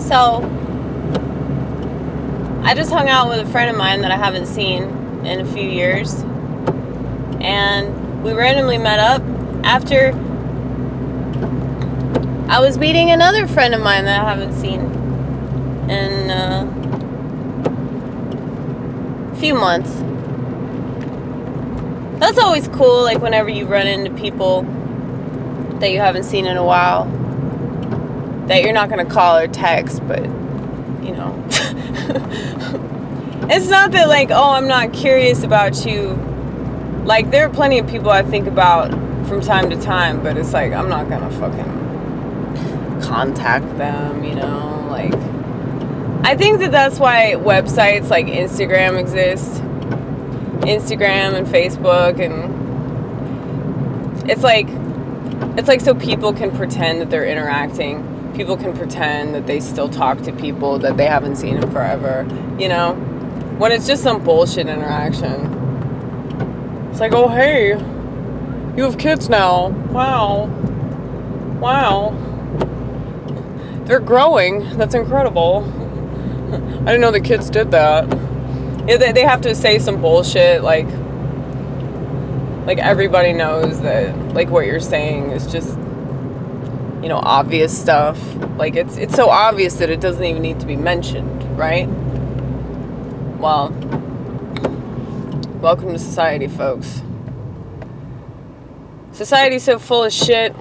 So, I just hung out with a friend of mine that I haven't seen in a few years. And we randomly met up after I was meeting another friend of mine that I haven't seen in a few months. That's always cool, like whenever you run into people that you haven't seen in a while, that you're not going to call or text, but, you know. It's not that, like, oh, I'm not curious about you. Like, there are plenty of people I think about from time to time, but it's like, I'm not going to fucking contact them, you know? Like, I think that that's why websites like Instagram exist. Instagram and Facebook, and it's like so people can pretend that they're interacting. People can pretend that they still talk to people that they haven't seen in forever, you know? When it's just some bullshit interaction. It's like, oh, hey, you have kids now. Wow. They're growing. That's incredible. I didn't know the kids did that. Yeah, they have to say some bullshit, like everybody knows that, like, what you're saying is just, you know, obvious stuff. Like, it's so obvious that it doesn't even need to be mentioned, right? Well, welcome to society, folks. Society's so full of shit.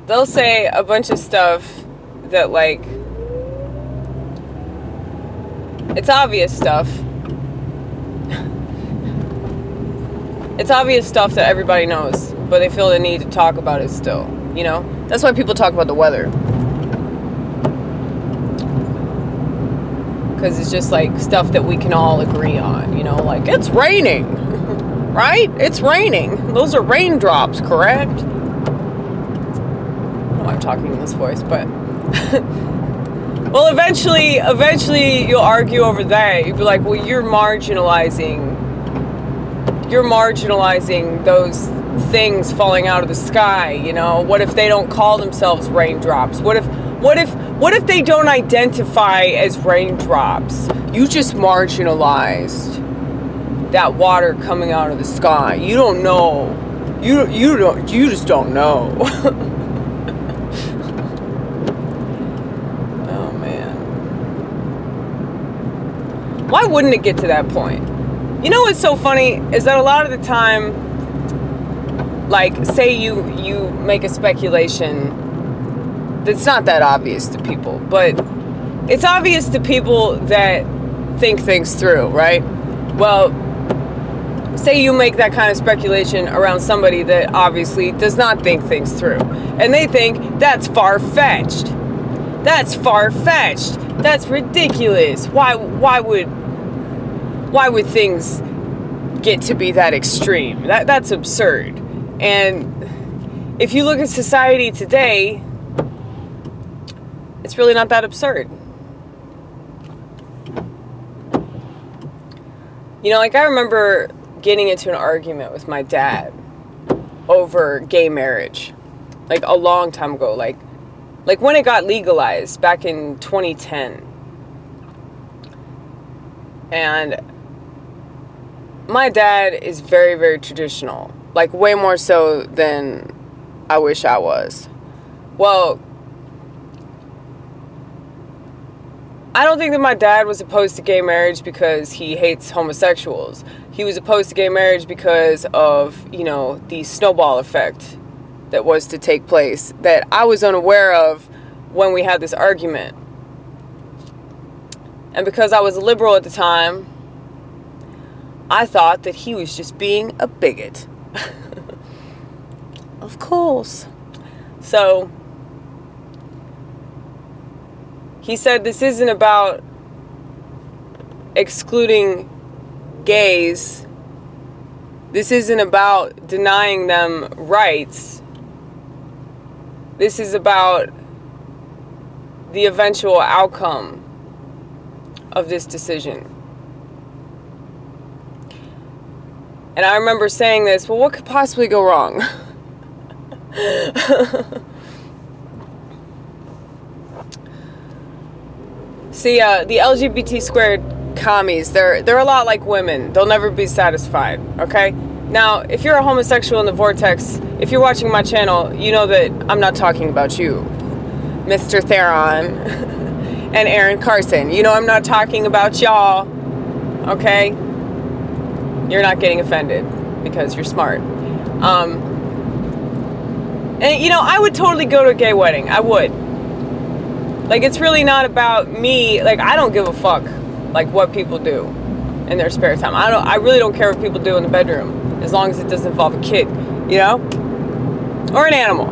They'll say a bunch of stuff that, like, it's obvious stuff. It's obvious stuff that everybody knows, but they feel the need to talk about it still, you know? That's why people talk about the weather. Because it's just like stuff that we can all agree on, you know? Like, it's raining, right? It's raining. Those are raindrops, correct? I don't know why I'm talking in this voice, but... Well, eventually you'll argue over that. You'll be like, well, you're marginalizing those things falling out of the sky, you know? What if they don't call themselves raindrops? What if they don't identify as raindrops? You just marginalized that water coming out of the sky. You don't know. You just don't know. Why wouldn't it get to that point? You know what's so funny is that a lot of the time, like, say you make a speculation that's not that obvious to people, but it's obvious to people that think things through, right? Well, say you make that kind of speculation around somebody that obviously does not think things through, and they think that's far-fetched. That's far-fetched. That's ridiculous. Why would things get to be that extreme? That's absurd. And if you look at society today, it's really not that absurd. You know, like, I remember getting into an argument with my dad over gay marriage, like, a long time ago, like when it got legalized back in 2010. And my dad is very, very traditional, like, way more so than I wish I was. Well, I don't think that my dad was opposed to gay marriage because he hates homosexuals. He was opposed to gay marriage because of, you know, the snowball effect that was to take place that I was unaware of when we had this argument. And because I was a liberal at the time, I thought that he was just being a bigot. Of course. So, he said this isn't about excluding gays. This isn't about denying them rights. This is about the eventual outcome of this decision. And I remember saying this, well, what could possibly go wrong? See, the LGBT squared commies, they're a lot like women. They'll never be satisfied, okay? Now, if you're a homosexual in the vortex, if you're watching my channel, you know that I'm not talking about you, Mr. Theron and Aaron Carson. You know I'm not talking about y'all, okay? You're not getting offended because you're smart. And, you know, I would totally go to a gay wedding. I would. Like, it's really not about me. Like, I don't give a fuck, like, what people do in their spare time. I really don't care what people do in the bedroom, as long as it doesn't involve a kid, you know? Or an animal.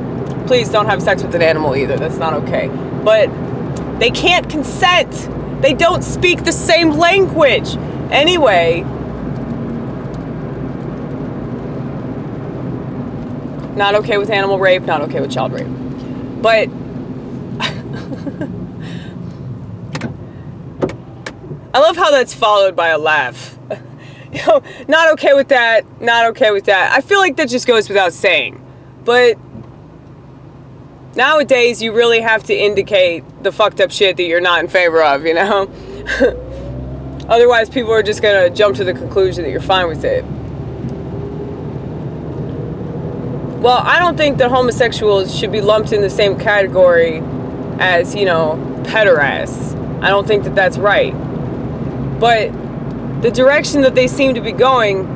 Please don't have sex with an animal either. That's not okay. But they can't consent. They don't speak the same language. Anyway, not okay with animal rape, not okay with child rape. But I love how that's followed by a laugh. You know, not okay with that, not okay with that. I feel like that just goes without saying. But nowadays, you really have to indicate the fucked up shit that you're not in favor of, you know? Otherwise, people are just gonna jump to the conclusion that you're fine with it. Well, I don't think that homosexuals should be lumped in the same category as, you know, pederasts. I don't think that that's right. But the direction that they seem to be going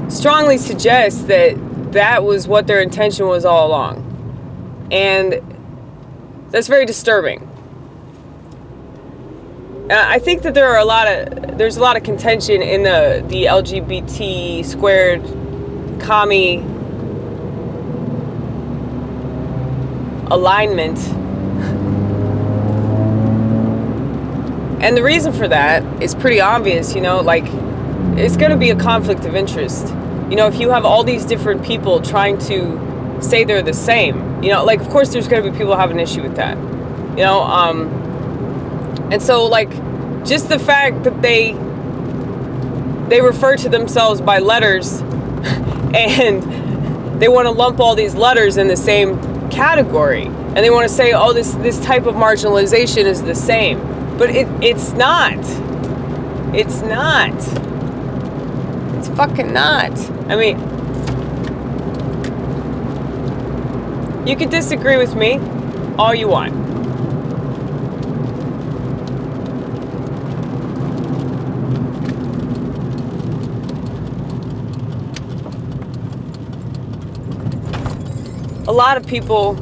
strongly suggests that that was what their intention was all along. And that's very disturbing. And I think that there's a lot of contention in the LGBT squared commie alignment. And the reason for that is pretty obvious, you know, like, it's going to be a conflict of interest. You know, if you have all these different people trying to say they're the same, you know, like, of course there's going to be people who have an issue with that, you know, and so, like, just the fact that they refer to themselves by letters and they want to lump all these letters in the same category, and they want to say, oh, this type of marginalization is the same. But it's not. It's not. It's fucking not. I mean, you can disagree with me all you want. A lot of people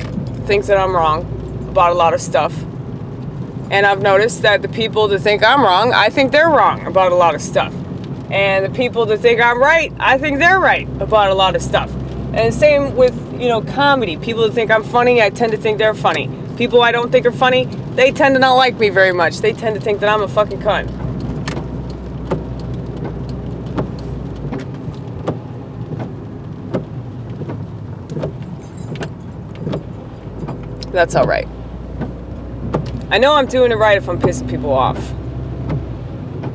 think that I'm wrong about a lot of stuff. And I've noticed that the people that think I'm wrong, I think they're wrong about a lot of stuff. And the people that think I'm right, I think they're right about a lot of stuff. And same with, you know, comedy. People that think I'm funny, I tend to think they're funny. People I don't think are funny, they tend to not like me very much. They tend to think that I'm a fucking cunt. That's all right. I know I'm doing it right if I'm pissing people off.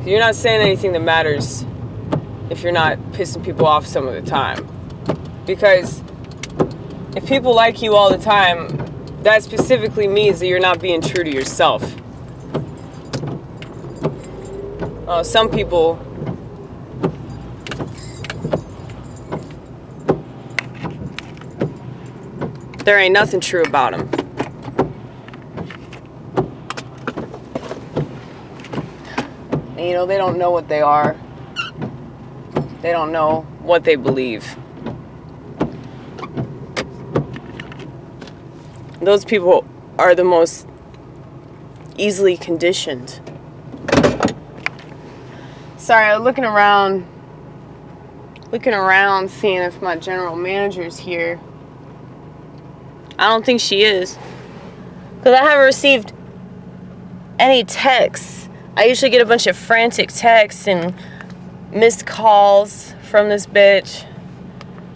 You're not saying anything that matters if you're not pissing people off some of the time. Because if people like you all the time, that specifically means that you're not being true to yourself. Some people there ain't nothing true about them. You know, they don't know what they are. They don't know what they believe. Those people are the most easily conditioned. Sorry, I'm looking around, seeing if my general manager's here. I don't think she is, because I haven't received any texts. I usually get a bunch of frantic texts and missed calls from this bitch.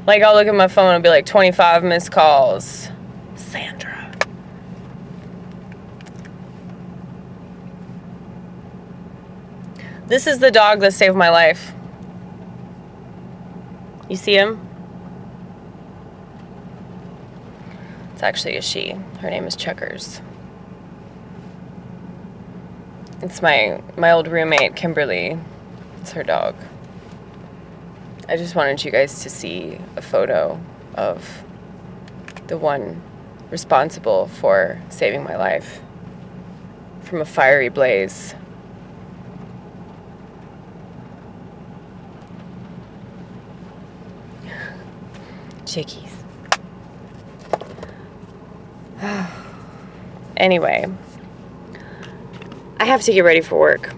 Like, I'll look at my phone and it'll be like 25 missed calls. Sandra. This is the dog that saved my life. You see him? It's actually a she. Her name is Checkers. It's my old roommate, Kimberly. It's her dog. I just wanted you guys to see a photo of the one responsible for saving my life from a fiery blaze. Chickies. Anyway, I have to get ready for work.